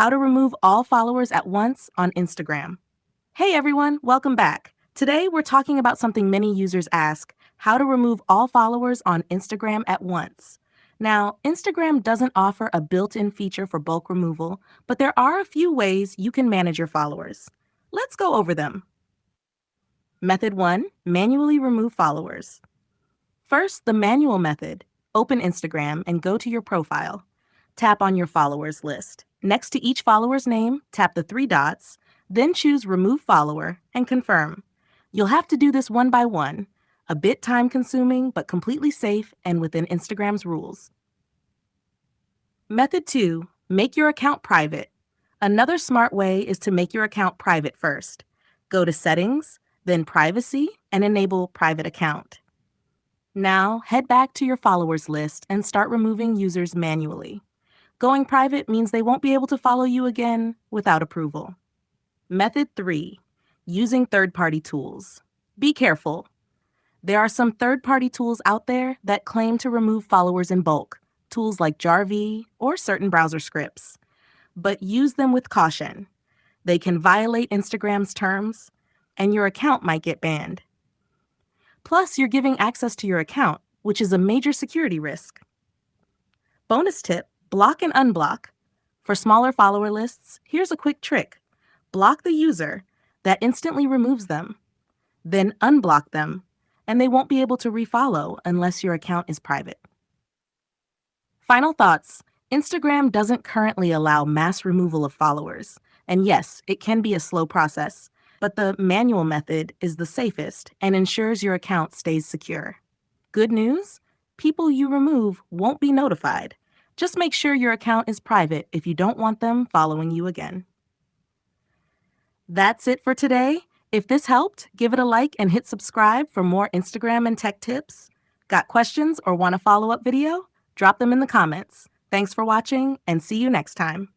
how to remove all followers at once on Instagram. Hey everyone, welcome back. Today we're talking about something many users ask, how to remove all followers on Instagram at once. Now, Instagram doesn't offer a built-in feature for bulk removal, but there are a few ways you can manage your followers. Let's go over them. Method 1, manually remove followers. First, the manual method. Open Instagram and go to your profile. Tap on your followers list. Next to each follower's name, tap the three dots, then choose Remove Follower and confirm. You'll have to do this one by one, a bit time-consuming but completely safe and within Instagram's rules. Method 2, make your account private. Another smart way is to make your account private first. Go to Settings, then Privacy, and enable Private Account. Now, head back to your followers list and start removing users manually. Going private means they won't be able to follow you again without approval. Method 3, using third-party tools. Be careful. There are some third-party tools out there that claim to remove followers in bulk, tools like Jarvee or certain browser scripts. But use them with caution. They can violate Instagram's terms, and your account might get banned. Plus, you're giving access to your account, which is a major security risk. Bonus tip, block and unblock. For smaller follower lists, here's a quick trick. Block the user. That instantly removes them. Then unblock them, and they won't be able to refollow unless your account is private. Final thoughts. Instagram doesn't currently allow mass removal of followers. And yes, it can be a slow process, but the manual method is the safest and ensures your account stays secure. Good news? People you remove won't be notified. Just make sure your account is private if you don't want them following you again. That's it for today. If this helped, give it a like and hit subscribe for more Instagram and tech tips. Got questions or want a follow-up video? Drop them in the comments. Thanks for watching and see you next time.